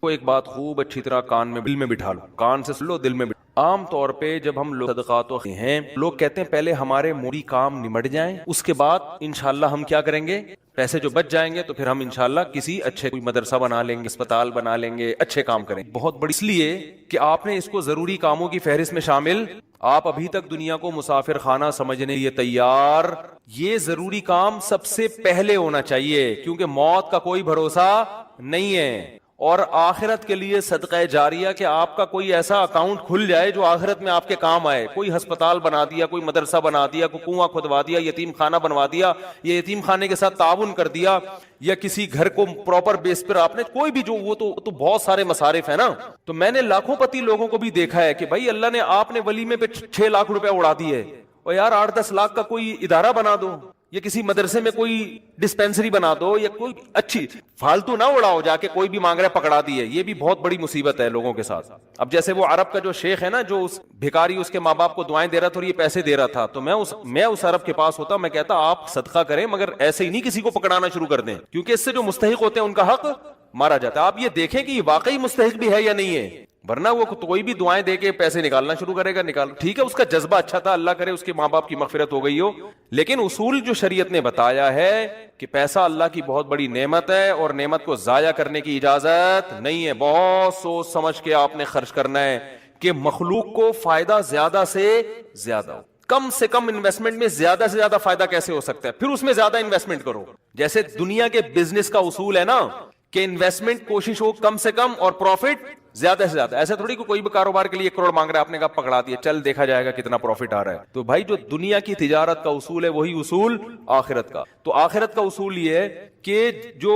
وہ ایک بات خوب اچھی طرح کان میں دل میں بٹھا لو، کان سے سن لو، دل میں بٹھا۔ عام طور پہ جب ہم لوگ صدقات ہیں، لوگ کہتے ہیں پہلے ہمارے موری کام نمٹ جائیں، اس کے بعد انشاءاللہ ہم کیا کریں گے، پیسے جو بچ جائیں گے تو پھر ہم انشاءاللہ کسی اچھے کوئی مدرسہ بنا لیں گے، اسپتال بنا لیں گے، اچھے کام کریں گے۔ بہت بڑی، اس لیے کہ آپ نے اس کو ضروری کاموں کی فہرست میں شامل، آپ ابھی تک دنیا کو مسافر خانہ سمجھنے لیے تیار، یہ ضروری کام سب سے پہلے ہونا چاہیے، کیونکہ موت کا کوئی بھروسہ نہیں ہے۔ اور آخرت کے لیے صدقہ جاریہ کہ آپ کا کوئی ایسا اکاؤنٹ کھل جائے جو آخرت میں آپ کے کام آئے، کوئی ہسپتال بنا دیا، کوئی مدرسہ بنا دیا، کوئی کنواں کھدوا دیا، یتیم خانہ بنوا دیا، یا یتیم خانے کے ساتھ تعاون کر دیا، یا کسی گھر کو پراپر بیس پر آپ نے کوئی بھی جو وہ تو بہت سارے مصارف ہیں نا۔ تو میں نے لاکھوں پتی لوگوں کو بھی دیکھا ہے کہ بھائی اللہ نے آپ نے ولیمے پہ 6 لاکھ روپے اڑا دیے، اور یار 8-10 لاکھ کا کوئی ادارہ بنا دو، یا کسی مدرسے میں کوئی ڈسپینسری بنا دو، یا کوئی اچھی، فالتو نہ اڑاؤ جا کے کوئی بھی مانگ رہا ہے پکڑا دیے، یہ بھی بہت بڑی مصیبت ہے لوگوں کے ساتھ۔ اب جیسے وہ عرب کا جو شیخ ہے نا، جو اس بھکاری اس کے ماں باپ کو دعائیں دے رہا تھا اور یہ پیسے دے رہا تھا، تو میں اس عرب کے پاس ہوتا، میں کہتا آپ صدقہ کریں مگر ایسے ہی نہیں کسی کو پکڑانا شروع کر دیں، کیونکہ اس سے جو مستحق ہوتے ہیں ان کا حق مارا جاتا ہے۔ آپ یہ دیکھیں کہ یہ واقعی مستحق بھی ہے یا نہیں ہے، ورنہ وہ کوئی بھی دعائیں دے کے پیسے نکالنا شروع کرے گا، ٹھیک ہے اس کا جذبہ اچھا تھا، اللہ کرے اس کے ماں باپ کی مغفرت ہو گئی ہو، لیکن اصول جو شریعت نے بتایا ہے کہ پیسہ اللہ کی بہت بڑی نعمت ہے، اور نعمت کو ضائع کرنے کی اجازت نہیں ہے، بہت سوچ سمجھ کے آپ نے خرچ کرنا ہے کہ مخلوق کو فائدہ زیادہ سے زیادہ ہو۔ کم سے کم انویسٹمنٹ میں زیادہ سے زیادہ فائدہ کیسے ہو سکتا ہے، پھر اس میں زیادہ انویسٹمنٹ کرو۔ جیسے دنیا کے بزنس کا اصول ہے نا کہ انویسٹمنٹ کوشش ہو کم سے کم اور پروفٹ زیادہ سے زیادہ، ایسا تھوڑی کہ کوئی بھی کاروبار کے لیے 1 کروڑ مانگ رہا ہے، آپ نے کہا پکڑا دیا، چل دیکھا جائے گا کتنا پروفٹ آ رہا ہے۔ تو بھائی جو دنیا کی تجارت کا اصول ہے وہی اصول آخرت کا۔ تو آخرت کا اصول یہ ہے کہ جو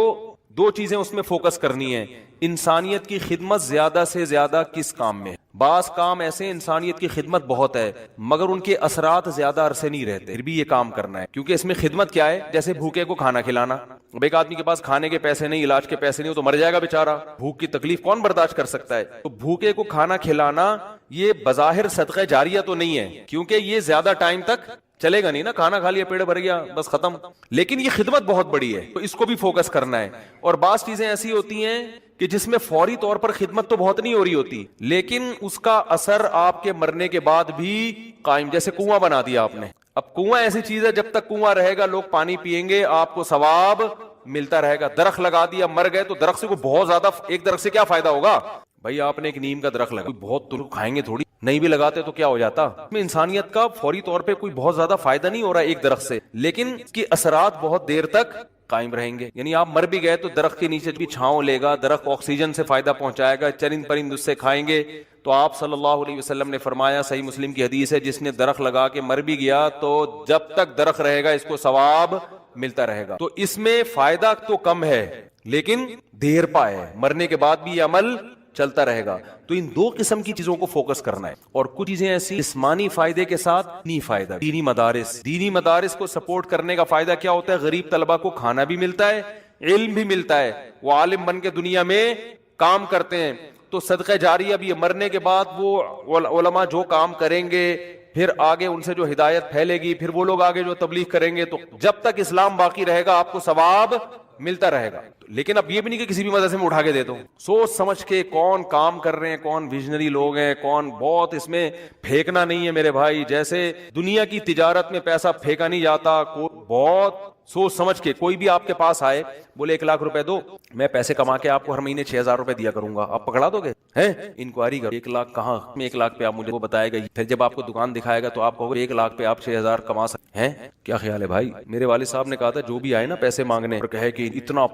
2 چیزیں اس میں فوکس کرنی ہے، انسانیت کی خدمت زیادہ سے زیادہ کس کام میں۔ بعض کام ایسے انسانیت کی خدمت بہت ہے مگر ان کے اثرات زیادہ عرصے نہیں رہتے، پھر بھی یہ کام کرنا ہے، کیونکہ اس میں خدمت کیا ہے، جیسے بھوکے کو کھانا کھلانا۔ اب ایک آدمی کے پاس کھانے کے پیسے نہیں، علاج کے پیسے نہیں، وہ تو مر جائے گا بیچارہ، بھوک کی تکلیف کون برداشت کر سکتا ہے۔ تو بھوکے کو کھانا کھلانا یہ بظاہر صدقہ جاریہ تو نہیں ہے، کیونکہ یہ زیادہ ٹائم تک چلے گا نہیں نا، کھانا کھا لیا پیڑ بھر گیا بس ختم، لیکن یہ خدمت بہت بڑی ہے تو اس کو بھی فوکس کرنا ہے۔ اور بعض چیزیں ایسی ہوتی ہیں کہ جس میں فوری طور پر خدمت تو بہت نہیں ہو رہی ہوتی، لیکن اس کا اثر آپ کے مرنے کے بعد بھی قائم، جیسے کنواں بنا دیا آپ نے۔ اب کنواں ایسی چیز ہے جب تک کنواں رہے گا لوگ پانی پیئیں گے، آپ کو ثواب ملتا رہے گا۔ درخت لگا دیا مر گئے تو درخت سے کوئی بہت زیادہ، ایک درخت سے کیا فائدہ ہوگا بھائی، آپ نے ایک نیم کا درخت لگا، بہت تو کھائیں گے تھوڑی، نہیں بھی لگاتے تو کیا ہو جاتا۔ میں انسانیت کا فوری طور پہ کوئی بہت زیادہ فائدہ نہیں ہو رہا ایک درخت سے، لیکن اس کی اثرات بہت دیر تک قائم رہیں گے۔ یعنی آپ مر بھی گئے تو درخت کے نیچے بھی چھاؤں لے گا، درخت آکسیجن سے فائدہ پہنچائے گا، چرند پرند اس سے کھائیں گے۔ تو آپ صلی اللہ علیہ وسلم نے فرمایا، صحیح مسلم کی حدیث ہے، جس نے درخت لگا کے مر بھی گیا تو جب تک درخت رہے گا اس کو ثواب ملتا رہے گا۔ تو اس میں فائدہ تو کم ہے لیکن دیر پا ہے، مرنے کے بعد بھی یہ عمل چلتا رہے گا۔ تو ان 2 قسم کی چیزوں کو فوکس کرنا ہے، اور کچھ چیزیں ایسی جسمانی فائدے کے ساتھ دینی فائدہ، دینی مدارس کو سپورٹ کرنے کا فائدہ کیا ہوتا ہے، غریب طلبہ کو کھانا بھی ملتا ہے، علم بھی ملتا ہے، وہ عالم بن کے دنیا میں کام کرتے ہیں۔ تو صدقہ جاریہ بھی مرنے کے بعد وہ علماء جو کام کریں گے، پھر آگے ان سے جو ہدایت پھیلے گی، پھر وہ لوگ آگے جو تبلیغ کریں گے، تو جب تک اسلام باقی رہے گا آپ کو ثواب ملتا رہے گا۔ لیکن اب یہ بھی نہیں کہ کسی بھی مدرسے میں اٹھا کے دے دو، سوچ سمجھ کے کون کام کر رہے ہیں، کون ویژنری لوگ ہیں، کون، بہت اس میں پھینکنا نہیں ہے میرے بھائی، جیسے دنیا کی تجارت میں پیسہ پھینکا نہیں جاتا، بہت سوچ سمجھ کے۔ کوئی بھی آپ کے پاس آئے بولے 1 لاکھ روپے دو، میں پیسے کما کے آپ کو ہر مہینے 6,000 روپے دیا کروں گا، آپ پکڑا دو گے؟ ہیں انکوائری کرو، 1 لاکھ کہاں، 1 لاکھ پہ آپ مجھے وہ بتائے گا، پھر جب آپ کو دکان دکھائے گا تو آپ کہو گے 1 لاکھ پہ آپ 6,000 کما سکتے ہیں؟ کیا خیال ہے بھائی؟ میرے والد صاحب نے کہا تھا جو بھی آئے نا پیسے مانگنے اور کہے کہ اتنا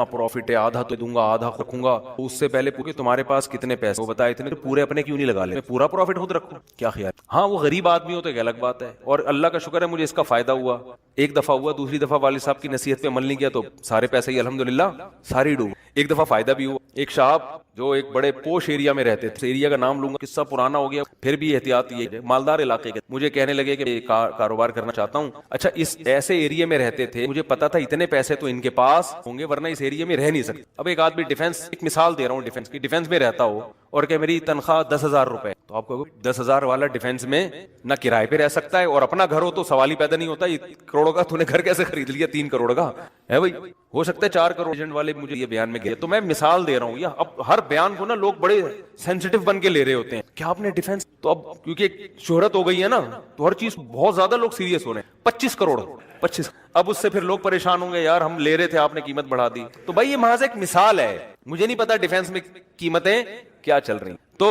پروفٹ ہے، آدھا تو دوں گا آدھا رکھوں گا، اس سے پہلے پوچھے تمہارے پاس کتنے پیسے، وہ بتائے اتنے، تو پورے اپنے کیوں نہیں لگا لے، میں پورا پروفٹ خود رکھوں؟ کیا خیال؟ ہاں وہ غریب آدمی ہو تو ایک الگ بات ہے، اور اللہ کا شکر ہے مجھے اس کا فائدہ ہوا، ایک دفعہ ہوا، دوسری دفعہ والد صاحب کی نصیحت پہ عمل نہیں کیا تو سارے پیسے ہی الحمدللہ ساری ڈوب۔ ایک دفعہ فائدہ بھی ہوا، ایک صاحب جو ایک بڑے پوش ایریا میں رہتے تھے، ایریا کا نام لوں گا، قصہ پرانا ہو گیا، پھر بھی احتیاط یہ مالدار علاقے کے، مجھے کہنے لگے کہ کاروبار کرنا چاہتا ہوں۔ اچھا اس ایسے ایریا میں رہتے تھے، مجھے پتا تھا اتنے پیسے تو ان کے پاس ہوں گے ورنہ اس ایریا میں رہ نہیں سکتے۔ اب ایک آدمی ڈیفینس، ایک مثال دے رہا ہوں ڈیفینس کی، ڈیفینس میں رہتا ہو اور کہ میری تنخواہ 10,000 روپے، تو آپ کو 10,000 والا ڈیفینس میں نہ کرائے پہ رہ سکتا ہے، اور اپنا گھر ہو تو سوال ہی پیدا نہیں ہوتا، یہ کروڑوں کا تو نے گھر کیسے خرید لیا 3 کروڑ کا ہے بھائی، ہو سکتا ہے 4 کروڑ ایجنٹ والے مجھے یہ بیان میں گئے. تو میں مثال دے رہا ہوں، یہ اب ہر بیان کو نا لوگ بڑے سینسیٹیو بن کے لے رہے ہوتے ہیں، کیا آپ نے ڈیفینس، تو اب کیونکہ شہرت ہو گئی ہے نا تو ہر چیز بہت زیادہ لوگ سیریس ہو رہے ہیں. 25 کروڑ 25، اب اس سے پھر لوگ پریشان ہوں گے، یار ہم لے رہے تھے آپ نے قیمت بڑھا دی. تو بھائی یہ محض ایک مثال ہے، مجھے نہیں پتا ڈیفینس میں قیمتیں کیا چل رہی، تو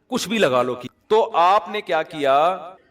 کچھ بھی لگا لو. تو آپ نے کیا کیا،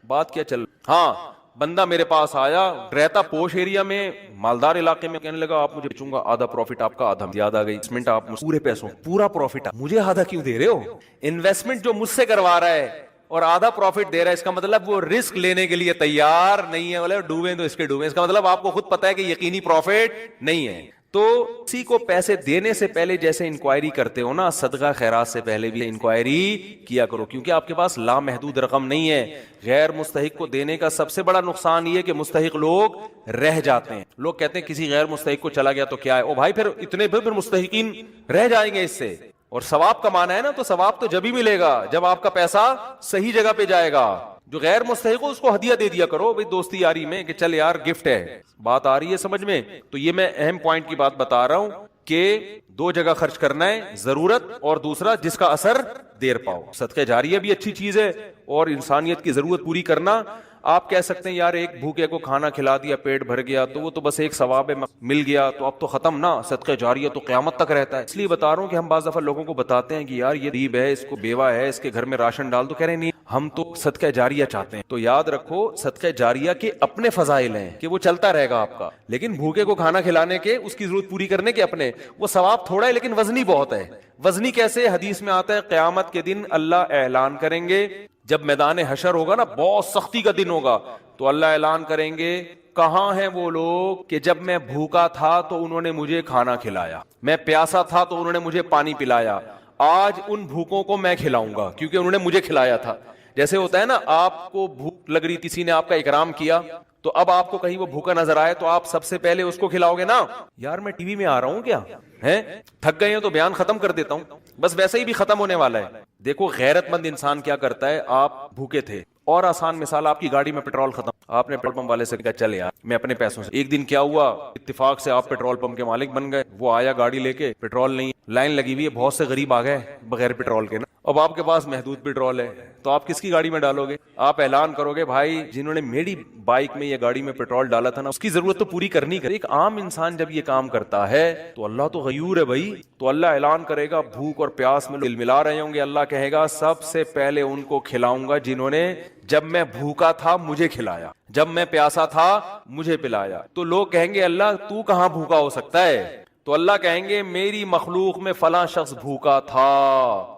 بات کیا چل، ہاں بندہ میرے پاس آیا، رہتا پوش ایریا میں، مالدار علاقے میں، کہنے لگا آپ مجھے بیچوں گا، آدھا پروفٹ آپ کا، آدھا یاد آ گئی انویسٹمنٹ آپ پورے پیسوں پورا پروفٹ مجھے آدھا کیوں دے رہے ہو، انویسٹمنٹ جو مجھ سے کروا رہا ہے اور آدھا پروفٹ دے رہا ہے، اس کا مطلب وہ رسک لینے کے لیے تیار نہیں ہے، بولے ڈوبیں تو اس کے ڈوبیں، اس کا مطلب آپ کو خود پتا ہے کہ یقینی پروفٹ نہیں ہے. تو کسی کو پیسے دینے سے پہلے جیسے انکوائری کرتے ہو نا، صدقہ خیرات سے پہلے بھی انکوائری کیا کرو، کیونکہ آپ کے پاس لامحدود رقم نہیں ہے. غیر مستحق کو دینے کا سب سے بڑا نقصان یہ کہ مستحق لوگ رہ جاتے ہیں. لوگ کہتے ہیں کسی غیر مستحق کو چلا گیا تو کیا ہے، او بھائی پھر اتنے پھر مستحقین رہ جائیں گے اس سے، اور ثواب کمانا ہے نا تو ثواب تو جب ہی ملے گا جب آپ کا پیسہ صحیح جگہ پہ جائے گا. جو غیر مستحق ہو اس کو ہدیہ دے دیا کرو بھائی دوستی یاری میں، کہ چل یار گفٹ ہے. بات آ رہی ہے سمجھ میں؟ تو یہ میں اہم پوائنٹ کی بات بتا رہا ہوں کہ 2 جگہ خرچ کرنا ہے، ضرورت اور دوسرا جس کا اثر دیر پاؤ. صدقہ جاریہ بھی اچھی چیز ہے، اور انسانیت کی ضرورت پوری کرنا. آپ کہہ سکتے ہیں یار ایک بھوکے کو کھانا کھلا دیا، پیٹ بھر گیا تو وہ تو بس ایک ثواب مل گیا تو اب تو ختم نا، صدقہ جاریہ تو قیامت تک رہتا ہے. اس لیے بتا رہا ہوں کہ ہم بعض دفعہ لوگوں کو بتاتے ہیں کہ یار یہ غریب ہے، اس کو بیوہ ہے، اس کے گھر میں راشن ڈال، تو کہہ رہے نہیں ہم تو صدقہ جاریہ چاہتے ہیں. تو یاد رکھو صدقہ جاریہ کے اپنے فضائل ہیں کہ وہ چلتا رہے گا آپ کا، لیکن بھوکے کو کھانا کھلانے کے، اس کی ضرورت پوری کرنے کے اپنے، وہ ثواب تھوڑا ہے لیکن وزنی بہت ہے. وزنی کیسے؟ حدیث میں آتا ہے قیامت کے دن اللہ اعلان کریں گے، جب میدان حشر ہوگا نا، بہت سختی کا دن ہوگا، تو اللہ اعلان کریں گے کہاں ہیں وہ لوگ کہ جب میں بھوکا تھا تو انہوں نے مجھے کھانا کھلایا، میں پیاسا تھا تو انہوں نے مجھے پانی پلایا، آج ان بھوکوں کو میں کھلاؤں گا کیونکہ انہوں نے مجھے کھلایا تھا. جیسے ہوتا ہے نا آپ کو بھوک لگ رہی، کسی نے آپ کا اکرام کیا، تو اب آپ کو کہیں وہ بھوکا نظر آئے تو آپ سب سے پہلے اس کو کھلاؤ گے نا. یار میں ٹی وی میں آ رہا ہوں کیا ہے، تھک گئے ہیں تو بیان ختم کر دیتا ہوں، بس ویسے ہی بھی ختم ہونے والا ہے. دیکھو غیرت مند انسان کیا کرتا ہے، آپ بھوکے تھے، اور آسان مثال، آپ کی گاڑی میں پیٹرول ختم، آپ نے پیٹرول پمپ والے سے کہا چل یار میں اپنے پیسوں سے، ایک دن کیا ہوا اتفاق سے آپ پیٹرول پمپ کے مالک بن گئے، وہ آیا گاڑی لے کے، پیٹرول نہیں، لائن لگی ہوئی ہے، بہت سے غریب آ گئے بغیر پیٹرول کے نا، اب آپ کے پاس محدود پیٹرول ہے تو آپ کس کی گاڑی میں ڈالو گے؟ آپ اعلان کرو گے بھائی جنہوں نے میری بائک میں یا گاڑی میں پیٹرول ڈالا تھا نا اس کی ضرورت تو پوری کرنی ہے. ایک عام انسان جب یہ کام کرتا ہے تو اللہ تو غیور ہے بھائی، تو اللہ اعلان کرے گا، بھوک اور پیاس میں دل ملا رہے ہوں گے، اللہ کہے گا سب سے پہلے ان کو کھلاؤں گا جنہوں نے جب میں بھوکا تھا مجھے کھلایا، جب میں پیاسا تھا مجھے پلایا. تو لوگ کہیں گے اللہ تو کہاں بھوکا ہو سکتا ہے؟ تو اللہ کہیں گے میری مخلوق میں فلاں شخص بھوکا تھا،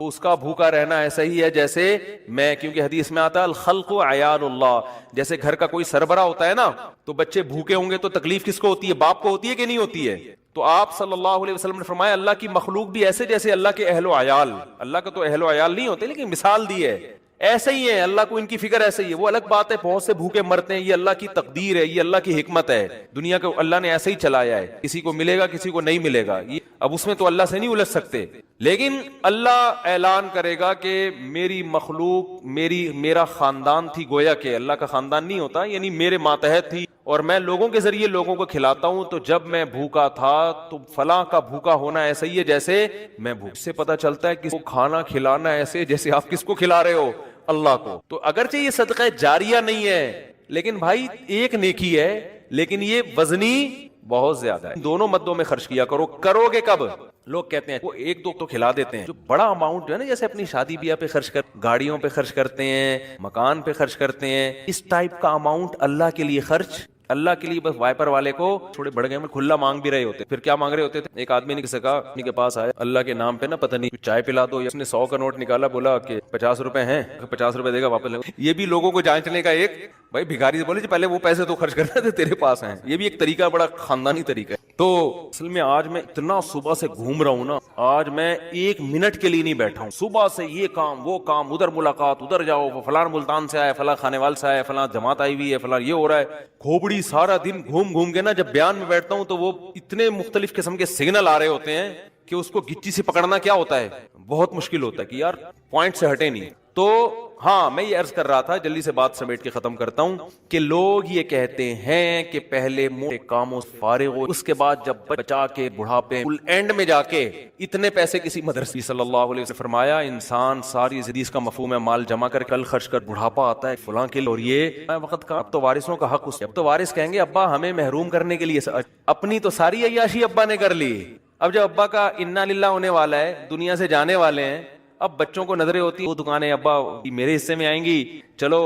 اس کا بھوکا رہنا ایسا ہی ہے جیسے میں، کیونکہ حدیث میں آتا ہے الخلق عیال اللہ، جیسے گھر کا کوئی سربراہ ہوتا ہے نا تو بچے بھوکے ہوں گے تو تکلیف کس کو ہوتی ہے؟ باپ کو ہوتی ہے کہ نہیں ہوتی ہے؟ تو آپ صلی اللہ علیہ وسلم نے فرمایا اللہ کی مخلوق بھی ایسے جیسے اللہ کے اہل و عیال، اللہ کا تو اہل و عیال نہیں ہوتے لیکن مثال دی ہے، ایسے ہی ہے، اللہ کو ان کی فکر ایسے ہی ہے. وہ الگ بات ہے بہت سے بھوکے مرتے ہیں، یہ اللہ کی تقدیر ہے، یہ اللہ کی حکمت ہے، دنیا کو اللہ نے ایسے ہی چلایا ہے، کسی کو ملے گا کسی کو نہیں ملے گا، اب اس میں تو اللہ سے نہیں الجھ سکتے. لیکن اللہ اعلان کرے گا کہ میری مخلوق میرا خاندان تھی، گویا کہ اللہ کا خاندان نہیں ہوتا، یعنی میرے ماتحت تھی اور میں لوگوں کے ذریعے لوگوں کو کھلاتا ہوں، تو جب میں بھوکا تھا تو فلاں کا بھوکا ہونا ایسا ہی ہے جیسے میں بھوک. سے پتہ چلتا ہے کسی کو کھانا کھلانا ایسے جیسے آپ کس کو کھلا رہے ہو؟ اللہ کو. تو اگرچہ یہ صدقہ جاریہ نہیں ہے لیکن بھائی ایک نیکی ہے، لیکن یہ وزنی بہت زیادہ ہے. دونوں مدوں میں خرچ کیا کرو. کرو گے کب؟ لوگ کہتے ہیں وہ ایک دو تو کھلا دیتے ہیں، جو بڑا اماؤنٹ جو ہے نا جیسے اپنی شادی بیاہ پہ خرچ کر، گاڑیوں پہ خرچ کرتے ہیں، مکان پہ خرچ کرتے ہیں، اس ٹائپ کا اماؤنٹ اللہ کے لیے خرچ، اللہ کے لیے بس وائپر والے کو تھوڑے بڑھ گئے میں کھلا مانگ بھی رہے ہوتے. پھر کیا مانگ رہے ہوتے تھے؟ ایک آدمی نے کہا اپنی کے پاس آیا اللہ کے نام پہ نا پتہ نہیں چائے پلا دو، یا اس نے 100 کا نوٹ نکالا، بولا کہ 50 روپے ہیں، 50 روپے دے گا واپس لے. یہ بھی لوگوں کو جانچنے کا ایک، بھائی بھکاری سے بولے پہلے وہ پیسے تو خرچ کرنا تھے تیرے پاس ہیں، یہ بھی ایک طریقہ بڑا خاندانی طریقہ ہے. تو اصل میں آج میں اتنا صبح سے گھوم رہا ہوں نا، آج میں ایک منٹ کے لیے نہیں بیٹھا ہوں، صبح سے یہ کام وہ کام، ادھر ملاقات، ادھر جاؤ، فلاں ملتان سے آیا، فلاں کھانے وال سے آیا، فلاں جماعت آئی ہوئی ہے، فلاں یہ ہو رہا ہے، کھوپڑی سارا دن گھوم گھوم کے نا جب بیان میں بیٹھتا ہوں تو وہ اتنے مختلف قسم کے سگنل آ رہے ہوتے ہیں کہ اس کو گچی سے پکڑنا کیا ہوتا ہے، بہت مشکل ہوتا ہے کہ یار پوائنٹ سے ہٹے نہیں. تو تو ہاں میں یہ عرض کر رہا تھا, جلدی سے بات سمیٹ کے ختم کرتا ہوں, کہ لوگ یہ کہتے ہیں کہ پہلے موٹے کاموں سے فارغ ہو, اس کے بعد جب بچا کے بڑھاپے اینڈ میں جا کے اتنے پیسے کسی مدرسے, صلی اللہ علیہ وسلم فرمایا انسان ساری حدیث کا مفہوم ہے مال جمع کر کل خرچ کر بڑھاپا آتا ہے فلاں کے لیے, اور یہ وقت کا اب تو وارثوں کا حق اس, اب تو وارث کہیں گے ابا ہمیں محروم کرنے کے لیے, اپنی تو ساری عیاشی ابا نے کر لی, اب جب ابا کا انا للہ ہونے والا ہے, دنیا سے جانے والے ہیں, اب بچوں کو نظریں ہوتی ہیں وہ دکانیں ابا میرے حصے میں آئیں گی, چلو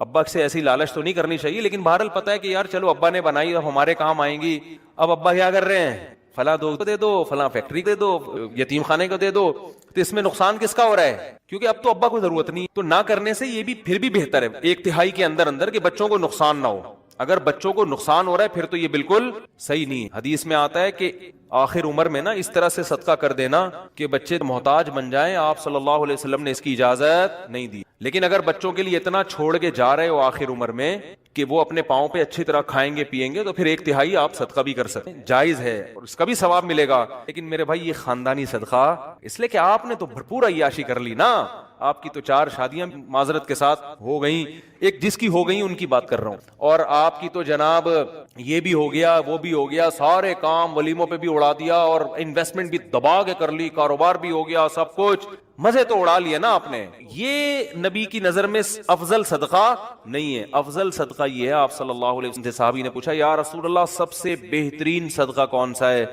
ابا سے ایسی لالچ تو نہیں کرنی چاہیے, لیکن بہرحال پتہ ہے کہ یار چلو ابا نے بنائی اب ہمارے کام آئیں گی, اب ابا کیا کر رہے ہیں, فلاں دو دے دو, فلاں فیکٹری دے دو, یتیم خانے کو دے دو, تو اس میں نقصان کس کا ہو رہا ہے, کیونکہ اب تو ابا کو ضرورت نہیں, تو نہ کرنے سے یہ بھی پھر بھی بہتر ہے 1/3 کے اندر کہ بچوں کو نقصان نہ ہو. اگر بچوں کو نقصان ہو رہا ہے پھر تو یہ بالکل صحیح نہیں. حدیث میں آتا ہے کہ آخر عمر میں نا اس طرح سے صدقہ کر دینا کہ بچے محتاج بن جائیں, آپ صلی اللہ علیہ وسلم نے اس کی اجازت نہیں دی. لیکن اگر بچوں کے لیے اتنا چھوڑ کے جا رہے ہو آخر عمر میں کہ وہ اپنے پاؤں پہ اچھی طرح کھائیں گے پیئیں گے, تو پھر 1/3 آپ صدقہ بھی کر سکتے ہیں, جائز ہے اور اس کا بھی ثواب ملے گا. لیکن میرے بھائی یہ خاندانی صدقہ, اس لیے کہ آپ نے تو بھرپور عیاشی کر لی نا, آپ کی تو 4 شادیاں معذرت کے ساتھ ہو گئیں, ایک جس کی ہو گئی ان کی بات کر رہا ہوں, اور آپ کی تو جناب یہ بھی ہو گیا وہ بھی ہو گیا, سارے کام ولیموں پہ بھی اڑا دیا اور انویسٹمنٹ بھی دبا کے کر لی, کاروبار بھی ہو گیا, سب کچھ مزے تو اڑا لیے نا آپ نے. یہ نبی کی نظر میں افضل صدقہ نہیں ہے. افضل صدقہ یہ ہے, آپ صلی اللہ علیہ وسلم سے صحابی نے پوچھا یا رسول اللہ سب سے بہترین صدقہ کون سا ہے,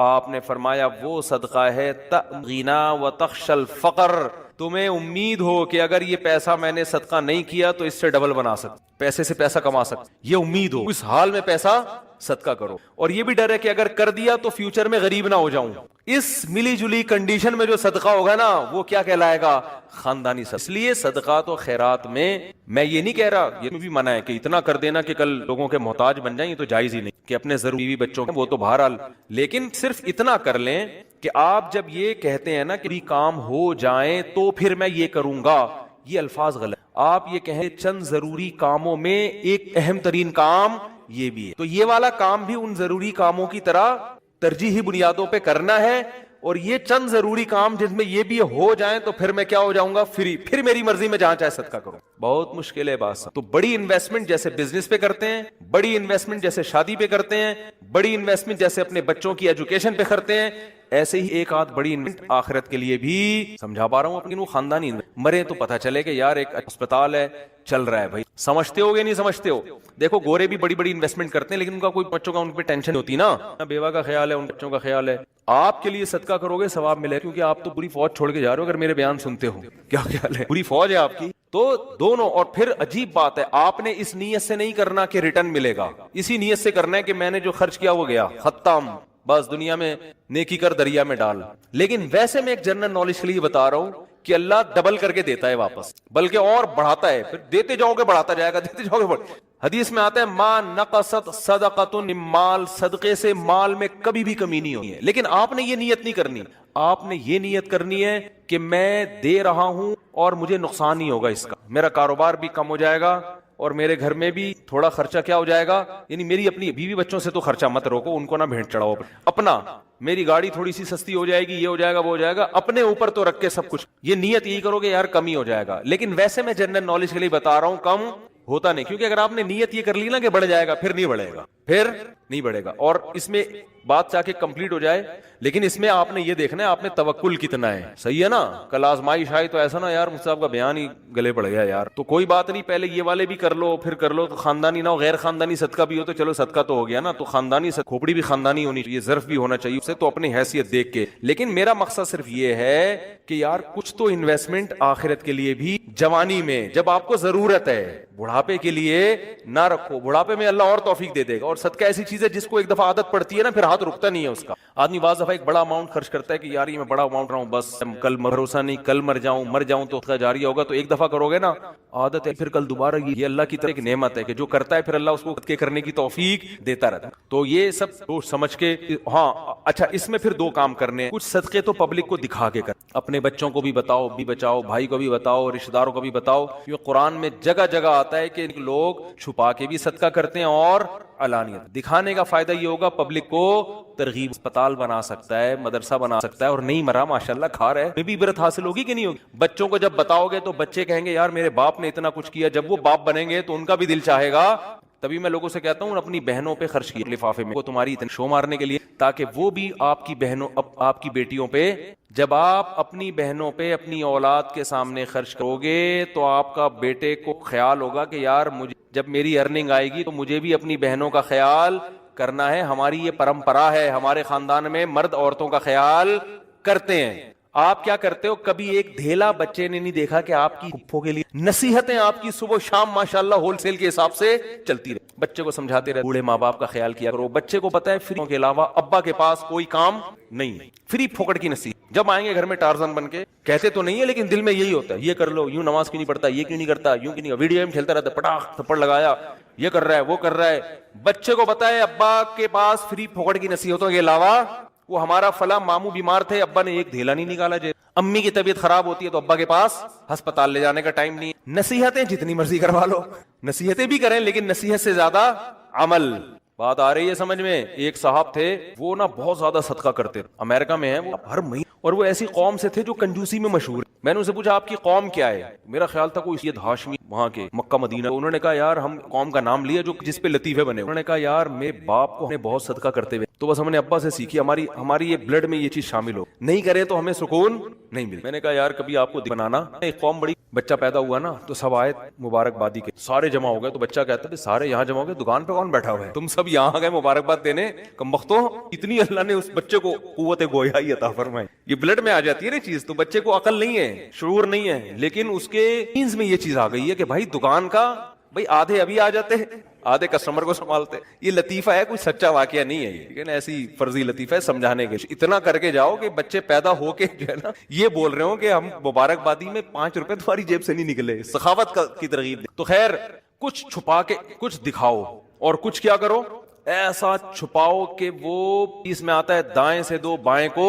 آپ نے فرمایا وہ صدقہ ہے تغینا و تخشى الفقر, تمہیں امید ہو کہ اگر یہ پیسہ میں نے صدقہ نہیں کیا تو اس سے ڈبل بنا سکتا, پیسے سے پیسہ کما سکتا, یہ امید ہو, اس حال میں پیسہ صدقہ کرو, اور یہ بھی ڈر ہے کہ اگر کر دیا تو فیوچر میں غریب نہ ہو جاؤں. اس ملی جلی کنڈیشن میں جو صدقہ ہوگا نا وہ کیا کہلائے گا, خاندانی صدقہ. اس لیے صدقات و خیرات میں یہ نہیں کہہ رہا, یہ بھی منع ہے کہ اتنا کر دینا کہ کل لوگوں کے محتاج بن جائیں, یہ تو جائز ہی نہیں, کہ اپنے ضروری بچوں وہ تو بہرحال, لیکن صرف اتنا کر لیں کہ آپ جب یہ کہتے ہیں نا کہ کام ہو جائیں تو پھر میں یہ کروں گا, یہ الفاظ غلط. آپ یہ کہیں چند ضروری کاموں میں ایک اہم ترین کام یہ بھی ہے, تو یہ والا کام بھی ان ضروری کاموں کی طرح ترجیحی بنیادوں پہ کرنا ہے, اور یہ چند ضروری کام جس میں یہ بھی ہو جائیں تو پھر میں کیا ہو جاؤں گا, فری, پھر میری مرضی میں جہاں چاہے صدقہ کروں. بہت مشکل ہے بات. تو بڑی انویسٹمنٹ جیسے بزنس پہ کرتے ہیں, بڑی انویسٹمنٹ جیسے شادی پہ کرتے ہیں, بڑی انویسٹمنٹ جیسے اپنے بچوں کی ایجوکیشن پہ کرتے ہیں, ایسے ہی ایک آدھ بڑی انویسٹمنٹ آخرت کے لیے بھی سمجھا پا رہا ہوں اپنی, وہ خاندانی مرے تو پتہ چلے کہ یار ایک اسپتال ہے چل رہا ہے. بھائی سمجھتے ہو گے نہیں سمجھتے ہو, دیکھو گورے بھی بڑی بڑی انویسٹمنٹ کرتے ہیں لیکن ان کا کوئی بچوں کا ان پہ ٹینشن ہوتی نا, بیوہ کا خیال ہے, ان بچوں کا خیال ہے. آپ کے لیے صدقہ کرو گے ثواب ملے, کیونکہ آپ تو پوری فوج چھوڑ کے جا رہے ہو, اگر میرے بیان سنتے ہو کیا خیال ہے, پوری فوج ہے آپ کی, تو دونوں. اور پھر عجیب بات ہے, آپ نے اس نیت سے نہیں کرنا کہ ریٹرن ملے گا, اسی نیت سے کرنا ہے کہ میں نے جو خرچ کیا وہ گیا, ختم, بس دنیا میں نیکی کر دریا میں ڈال. لیکن ویسے میں ایک جنرل نالج کے لیے بتا رہا ہوں کہ اللہ ڈبل کر کے دیتا ہے واپس, بلکہ اور بڑھاتا ہے, پھر دیتے جاؤ گے بڑھاتا جائے گا, دیتے جاؤ گے. حدیث میں آتا ہے ما نقصت صدقۃ من مال, صدقے سے مال میں کبھی بھی کمی نہیں ہوئی ہے. لیکن آپ نے یہ نیت نہیں کرنی, آپ نے یہ نیت کرنی ہے کہ میں دے رہا ہوں اور مجھے نقصان نہیں ہوگا اس کا, میرا کاروبار بھی کم ہو جائے گا اور میرے گھر میں بھی تھوڑا خرچہ کیا ہو جائے گا, یعنی میری اپنی بیوی بچوں سے تو خرچہ مت روکو, ان کو نہ بھینٹ چڑھاؤ, اپنا میری گاڑی تھوڑی سی سستی ہو جائے گی, یہ ہو جائے گا وہ ہو جائے گا, اپنے اوپر تو رکھ کے سب کچھ, یہ نیت یہی کرو گے یار کم ہی ہو جائے گا. لیکن ویسے میں جنرل نالج کے لیے بتا رہا ہوں کم ہوتا نہیں, کیونکہ اگر آپ نے نیت یہ کر لی نا کہ بڑھ جائے گا, پھر نہیں بڑھے گا, پھر نہیں بڑھے گا. اور اس میں بات چاہ کے کمپلیٹ ہو جائے, لیکن اس میں آپ نے یہ دیکھنا ہے آپ نے توکل کتنا ہے, صحیح ہے نا. کل آزمائش آئی تو ایسا نا یار مجھ سے آپ کا بیان ہی گلے پڑ گیا یار, تو کوئی بات نہیں, پہلے یہ والے بھی کر لو پھر کر لو, تو خاندانی نہ ہو, غیر خاندانی صدقہ بھی ہو تو چلو صدقہ تو ہو گیا نا, تو خاندانی کھوپڑی بھی خاندانی ہونی چاہیے, ظرف بھی ہونا چاہیے اسے, تو اپنی حیثیت دیکھ کے. لیکن میرا مقصد صرف یہ ہے کہ یار کچھ تو انویسٹمنٹ آخرت کے لیے بھی جوانی میں جب آپ کو ضرورت ہے, بڑھاپے کے لیے نہ رکھو, بڑھاپے میں اللہ اور توفیق دے دے گا. اور صدقہ ایسی چیز ہے جس کو ایک دفعہ عادت پڑتی ہے نا پھر ہاتھ رکتا نہیں ہے اس کا. آدمی بعض دفعہ ایک بڑا اماؤنٹ خرچ کرتا ہے کہ یار یہ میں بڑا اماؤنٹ رہا ہوں, بس کل بھروسہ نہیں, کل مر جاؤں تو صدقہ جاریہ ہوگا, تو ایک دفعہ کرو گے نا عادت ہے, پھر کل دوبارہ. یہ اللہ کی طرف ایک نعمت ہے کہ جو کرتا ہے پھر اللہ اس کو صدقے کرنے کی توفیق دیتا رہتا ہے. تو یہ سب سوچ سمجھ کے. ہاں اچھا, اس میں پھر 2 کام کرنے ہیں. کچھ صدقے تو پبلک کو دکھا کے کر, اپنے بچوں کو بھی بتاؤ, بھی بچاؤ, بھائی کو بھی بتاؤ, رشتہ داروں کو بھی بتاؤ. یہ قرآن میں جگہ جگہ آتا ہے کہ لوگ چھپا کے بھی صدقہ کرتے ہیں اور علانیت. دکھانے کا فائدہ یہ ہوگا پبلک کو ترغیب اسپتال بنا سکتا ہے, مدرسہ بنا سکتا ہے, اور نہیں مرا ماشاءاللہ کھا رہا ہے, میں بھی عبرت حاصل ہوگی کہ نہیں ہوگی؟ بچوں کو جب بتاؤ گے تو بچے کہیں گے یار میرے باپ نے اتنا کچھ کیا, جب وہ باپ بنیں گے تو ان کا بھی دل چاہے گا. تبھی میں لوگوں سے کہتا ہوں اپنی بہنوں پہ خرچ کیے لفافے میں, وہ تمہاری اتنی شو مارنے کے لیے, تاکہ وہ بھی آپ کی بہنوں, آپ کی بیٹیوں پہ, جب آپ اپنی بہنوں پہ اپنی اولاد کے سامنے خرچ کرو گے تو آپ کا بیٹے کو خیال ہوگا کہ یار مجھے جب میری ارننگ آئے گی تو مجھے بھی اپنی بہنوں کا خیال کرنا ہے. ہماری یہ پرمپرا ہے, ہمارے خاندان میں مرد عورتوں کا خیال کرتے ہیں. آپ کیا کرتے ہو؟ کبھی ایک دھیلا بچے نے نہیں دیکھا کہ آپ کی پھپھو کے لیے نصیحتیں آپ کی صبح شام ماشاءاللہ ہول سیل کے حساب سے چلتی رہے. بچے کو سمجھاتے رہے, بوڑھے ماں باپ کا خیال کیا کرو. بچے کو پتا ہے فری کے علاوہ ابا کے پاس کوئی کام نہیں, فری پھوکٹ کی نصیحت. جب آئیں گے گھر میں ٹارزن بن کے, کہتے تو نہیں ہے لیکن دل میں یہی ہوتا ہے, یہ کر لو, یوں نماز کیوں نہیں پڑھتا, یہ کیوں نہیں کرتا, یوں کیوں نہیں, ویڈیو گیم کھیلتا رہتا, پٹاخ تھپڑ لگایا, یہ کر رہا ہے وہ کر رہا ہے. بچے کو پتا ہے ابا کے پاس فری پھوکٹ کی نصیحتوں کے علاوہ, وہ ہمارا فلاں ماموں بیمار تھے, ابا نے ایک دھیلا نہیں نکالا. امی کی طبیعت خراب ہوتی ہے تو ابا کے پاس ہسپتال لے جانے کا ٹائم نہیں. نصیحتیں جتنی مرضی کروا لو, نصیحتیں بھی کریں لیکن نصیحت سے زیادہ عمل. بات آ رہی ہے سمجھ میں؟ ایک صاحب تھے, وہ نا بہت زیادہ صدقہ کرتے, امریکہ میں ہیں وہ, ہر مہینے, اور وہ ایسی قوم سے تھے جو کنجوسی میں مشہور. میں نے ان سے پوچھا آپ کی قوم کیا ہے؟ میرا خیال تھا کوئی سید ہاشمی وہاں کے مکہ مدینہ. انہوں نے کہا یار ہم قوم کا نام لیا جو جس پہ لطیفے بنے. انہوں نے کہا یار میرے باپ کو ہمیں بہت صدقہ کرتے ہوئے, تو بس ہم نے ابا سے سیکھی, ہماری یہ بلڈ میں یہ چیز شامل ہو, نہیں کرے تو ہمیں سکون نہیں ملے. میں نے کہا یار کبھی آپ کو بنانا, ایک قوم بڑی, بچہ پیدا ہوا نا تو سب آئے مبارکبادی کے, سارے جمع ہو گئے. تو بچہ کہتا ہے سارے یہاں جمع ہو گئے, دکان پہ کون بیٹھا ہوا ہے, تم سب یہاں گئے مبارکباد دینے, کمبختوں. اتنی اللہ نے اس بچے کو قوت گویائی عطا فرمائی. یہ بلڈ میں آ جاتی ہے نا چیز, تو بچے کو عقل نہیں ہے, شعور نہیں ہے, لیکن اس کے جینز میں یہ چیز آ گئی ہے کہ بھائی دکان کا, بھائی آدھے ابھی آ جاتے ہیں, آدھے کسٹمر کو سنبھالتے. یہ لطیفہ ہے, کوئی سچا واقعہ نہیں ہے یہ, لیکن ایسی فرضی لطیفہ ہے سمجھانے کے. اتنا کر کے جاؤ کہ بچے پیدا ہو کے جو ہے نا یہ بول رہے ہوں کہ ہم مبارکبادی میں 5 روپے تمہاری جیب سے نہیں نکلے. سخاوت کی ترغیب دے. تو خیر, کچھ چھپا کے کچھ دکھاؤ, اور کچھ کیا کرو ایسا چھپاؤ کہ وہ اس میں آتا ہے دائیں سے دو بائیں کو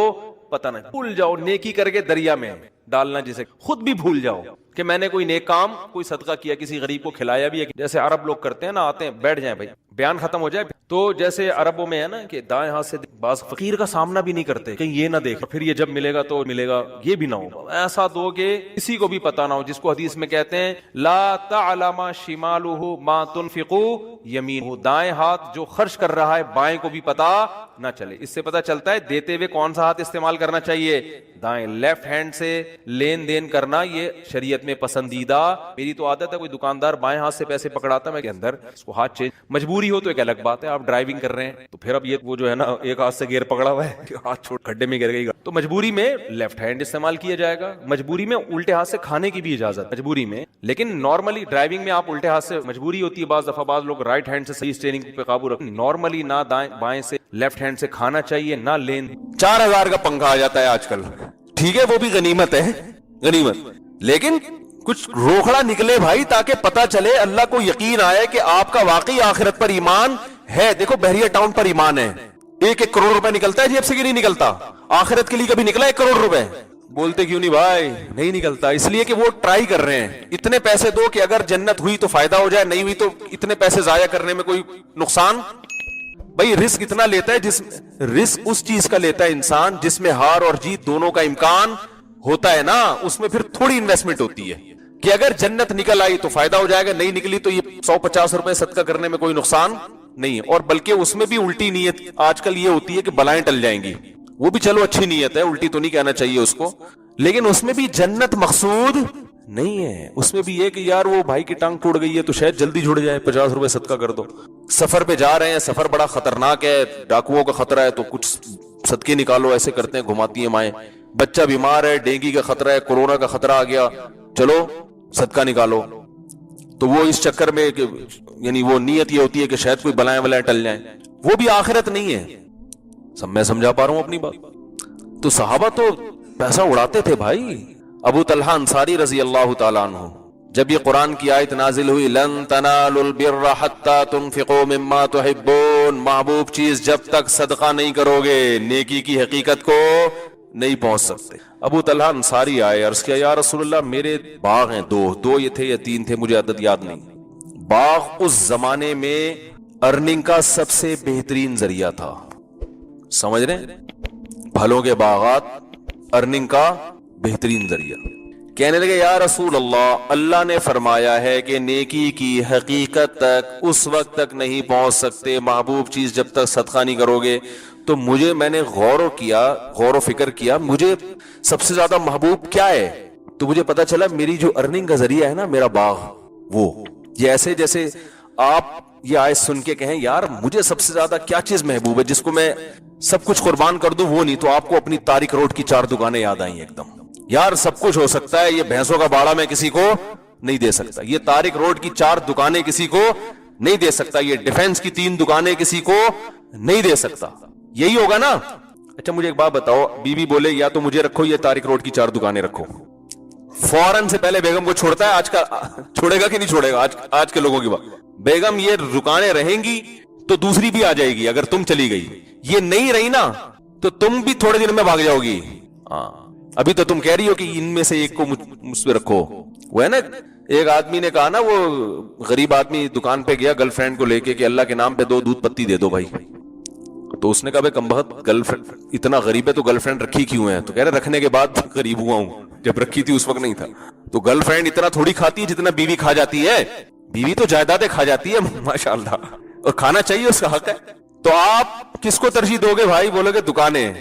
پتہ نہیں, بھول جاؤ. نیکی کر کے دریا میں ڈالنا, جسے خود بھی بھول جاؤ کہ میں نے کوئی نیک کام, کوئی صدقہ کیا, کسی غریب کو کھلایا بھی ہے. جیسے عرب لوگ کرتے ہیں نا, آتے ہیں بیٹھ جائیں بھائی, بیان ختم ہو جائے. تو جیسے عربوں میں ہے نا کہ دائیں ہاتھ سے بعض فقیر کا سامنا بھی نہیں کرتے, کہیں یہ نہ دیکھ پھر یہ جب ملے گا تو ملے گا, یہ بھی نہ ہو. ایسا دو کہ کسی کو بھی پتہ نہ ہو, جس کو حدیث میں کہتے ہیں لا تعلم شمالہ ما تنفق یمینہ, دائیں ہاتھ جو خرچ کر رہا ہے بائیں کو بھی پتہ نہ چلے. اس سے پتہ چلتا ہے دیتے ہوئے کون سا ہاتھ استعمال کرنا چاہیے, دائیں. لیفٹ ہینڈ سے لین دین کرنا یہ شریعت میں پسندیدہ. میری تو عادت ہے, کوئی دکاندار بائیں ہاتھ سے پیسے پکڑاتا میں کے اندر اس کو ہاتھ چینج, مجبوری ہو تو ایک الگ بات ہے. آپ ڈرائیونگ کر رہے ہیں تو پھر اب یہ وہ جو ہے نا ایک ہاتھ سے گیئر پکڑا ہوا ہے, ہاتھ چھوڑ کھڈے میں گر گئی, تو مجبوری میں لیفٹ ہینڈ استعمال کیا جائے گا. مجبوری میں الٹے ہاتھ سے کھانے کی بھی اجازت مجبوری میں, لیکن نارملی ڈرائیونگ میں آپ الٹے ہاتھ سے, مجبوری ہوتی ہے بعض دفعہ, بعض لوگ رائٹ ہینڈ سے صحیح اسٹیئرنگ پہ قابو رکھتے. نارملی نہ دائیں بائیں سے لیفٹ ہینڈ سے کھانا چاہیے, نہ لین. 4000 کا پنکھا آ جاتا ہے آج کل, ٹھیک ہے وہ بھی غنیمت ہے, غنیمت, لیکن کچھ روکھڑا نکلے بھائی, تاکہ پتا چلے, اللہ کو یقین آئے کہ آپ کا واقعی آخرت پر ایمان ہے. دیکھو بحریہ ٹاؤن پر ایمان ہے, 1 کروڑ روپے نکلتا ہے جیب سے کہ نہیں نکلتا؟ آخرت کے لیے کبھی نکلا 1 کروڑ روپے؟ بولتے کیوں نہیں بھائی؟ نہیں نکلتا. اس لیے کہ وہ ٹرائی کر رہے ہیں, اتنے پیسے دو کہ اگر جنت ہوئی تو فائدہ ہو جائے, نہیں ہوئی تو اتنے پیسے ضائع کرنے میں کوئی نقصان. بھائی رسک اتنا لیتا ہے, رسک اس چیز کا لیتا ہے انسان جس میں ہار اور جیت دونوں کا امکان ہوتا ہے نا, اس میں پھر تھوڑی انویسٹمنٹ ہوتی ہے کہ اگر جنت نکل آئی تو فائدہ ہو جائے گا, نہیں نکلی تو یہ 150 روپے صدقہ کرنے میں کوئی نقصان نہیں ہے. اور بلکہ اس میں بھی الٹی نیت آج کل یہ ہوتی ہے کہ بلائیں ٹل جائیں گی, وہ بھی چلو اچھی نیت ہے, الٹی تو نہیں کہنا چاہیے اس کو, لیکن اس میں بھی جنت مقصود نہیں ہے. اس میں بھی یہ کہ یار وہ بھائی کی ٹانگ ٹوٹ گئی ہے تو شاید جلدی جڑ جائے, 50 روپے صدقہ کر دو. سفر پہ جا رہے ہیں, سفر بڑا خطرناک ہے, ڈاکوؤں کا خطرہ ہے, تو کچھ صدقے نکالو, ایسے کرتے ہیں, گھماتی ہیں مائیں. بچہ بیمار ہے, ڈینگی کا خطرہ ہے, کورونا کا خطرہ آ گیا, چلو صدقہ نکالو. تو وہ اس چکر میں کہ یعنی وہ نیت یہ ہوتی ہے کہ شاید کوئی بلائیں ولائیں ٹل جائیں, وہ بھی آخرت نہیں ہے. سب میں سمجھا پا رہا ہوں اپنی بات؟ تو صحابہ تو پیسہ اڑاتے تھے بھائی. ابو طلحہ انصاری رضی اللہ تعالیٰ عنہ, جب یہ قرآن کی آیت نازل ہوئی, لن تنالوا البر حتی تنفقوا مما تحبون, محبوب چیز جب تک صدقہ نہیں کرو گے نیکی کی حقیقت کو نہیں پہنچ سکتے. ابو طلحہ انصاری آئے, عرض کیا یا رسول اللہ میرے باغ ہیں, 2 یہ تھے یا 3 تھے, مجھے عدد یاد نہیں. باغ اس زمانے میں ارننگ کا سب سے بہترین ذریعہ تھا, سمجھ رہے ہیں؟ پھلوں کے باغات ارننگ کا بہترین ذریعہ. کہنے لگے یا رسول اللہ، اللہ نے فرمایا ہے کہ نیکی کی حقیقت تک اس وقت تک نہیں پہنچ سکتے محبوب چیز جب تک صدقہ نہیں کرو گے. تو میں نے غور و فکر کیا مجھے سب سے زیادہ محبوب کیا ہے. تو مجھے پتا چلا میری جو ارننگ کا ذریعہ ہے نا، میرا باغ. وہ یہ ایسے جیسے آپ یہ آیت سن کے کہیں یار مجھے سب سے زیادہ کیا چیز محبوب ہے جس کو میں سب کچھ قربان کر دوں، وہ نہیں. تو آپ کو اپنی تارک روڈ کی 4 دکانیں یاد آئیں ایک دم. یار سب کچھ ہو سکتا ہے، یہ بھینسوں کا باڑا میں کسی کو نہیں دے سکتا، یہ تارک روڈ کی 4 دکانیں کسی کو نہیں دے سکتا، یہ ڈیفنس کی 3 دکانیں کسی کو نہیں دے سکتا. یہی ہوگا نا. اچھا مجھے ایک بات بتاؤ، بیوی بولے یا تو مجھے رکھو یہ تارک روڈ کی 4 دکانیں رکھو، فوراً سے پہلے بیگم کو چھوڑتا ہے؟ آج کا چھوڑے گا کہ نہیں چھوڑے گا؟ آج کے لوگوں کی بات. بیگم یہ دکانیں رہیں گی تو دوسری بھی آ جائے گی. اگر تم چلی گئی، یہ نہیں رہی نا، تو تم بھی تھوڑے دن میں بھاگ جاؤ گی. ابھی تو تم کہہ رہی ہو کہ ان میں سے ایک کو مجھ پہ رکھو. وہ ہے نا، ایک آدمی نے کہا نا، وہ غریب آدمی دکان پہ گیا گرل فرینڈ کو لے کے کہ اللہ کے نام پہ 2 دودھ پتی دے دو بھائی. تو اس نے کہا بھائی کمبخت، گرل فرینڈ اتنا غریب ہے تو گرل فرینڈ رکھی کیوں ہے؟ تو کہہ رہے رکھنے کے بعد غریب ہوا ہوں، جب رکھی تھی اس وقت نہیں تھا. تو گرل فرینڈ اتنا تھوڑی کھاتی ہے جتنا بیوی کھا جاتی ہے. بیوی تو جائیدادیں کھا جاتی ہے ماشاءاللہ، اور کھانا چاہیے، اس کا حق ہے. تو آپ کس کو ترجیح دو گے بھائی؟ بولو گے دکانیں.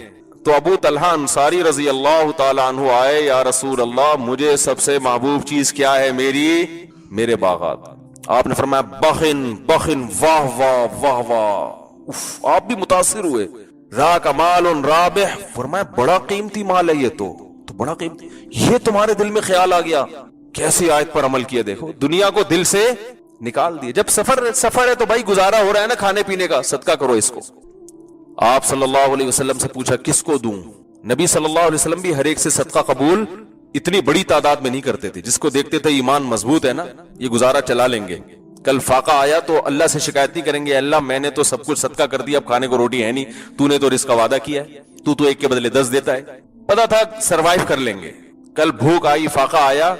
تو ابو طلحہ انصاری رضی اللہ تعالیٰ عنہ آئے، یا رسول اللہ مجھے سب سے محبوب چیز کیا ہے؟ میرے باغات. آپ نے فرمایا بخن بخن، واہ واہ واہ واہ. آپ بھی متاثر ہوئے. را کا مال رابح، فرمایا بڑا قیمتی مال ہے یہ تو بڑا قیمتی. یہ تمہارے دل میں خیال آ گیا، کیسی آیت پر عمل کیا. دیکھو دنیا کو دل سے نکال دیے. جب سفر ہے تو بھائی گزارا ہو رہا ہے نا کھانے پینے کا، صدقہ کرو اس کو. آپ صلی اللہ علیہ وسلم سے پوچھا کس کو دوں؟ نبی صلی اللہ علیہ وسلم بھی ہر ایک سے صدقہ قبول اتنی بڑی تعداد میں نہیں کرتے تھے. جس کو دیکھتے تھے ایمان مضبوط ہے نا، یہ گزارا چلا لیں گے. کل فاقہ آیا تو اللہ سے شکایت نہیں کریں گے اللہ میں نے تو سب کچھ صدقہ کر دیا، اب کھانے کو روٹی ہے نہیں، تو نے تو رزق کا وعدہ کیا ہے، تو ایک کے بدلے 10 دیتا ہے. پتا تھا سروائیو کر لیں گے. کل بھوک آئی، فاقہ آیا،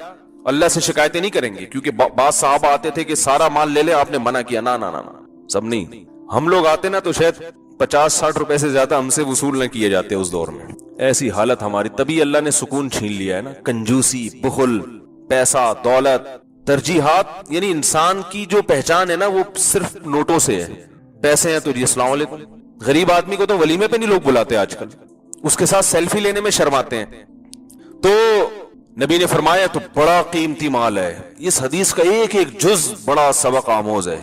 اللہ سے شکایتیں نہیں کریں گے. کیونکہ بعض صحابہ آتے تھے کہ سارا مال لے لے، آپ نے منع کیا. نا سب نہیں. ہم لوگ آتے نا تو شاید 50-60 روپے سے زیادہ ہم سے وصول نہ کیے جاتے اس دور میں. ایسی حالت ہماری. تبھی اللہ نے سکون چھین لیا ہے نا. کنجوسی، بخل، پیسہ، دولت، ترجیحات. یعنی انسان کی جو پہچان ہے نا وہ صرف نوٹوں سے ہے. پیسے ہیں تو جی السلام علیکم. غریب آدمی کو تو ولیمے پہ نہیں لوگ بلاتے آج کل، اس کے ساتھ سیلفی لینے میں شرماتے ہیں. تو نبی نے فرمایا تو بڑا قیمتی مال ہے. اس حدیث کا ایک ایک جز بڑا سبق آموز ہے.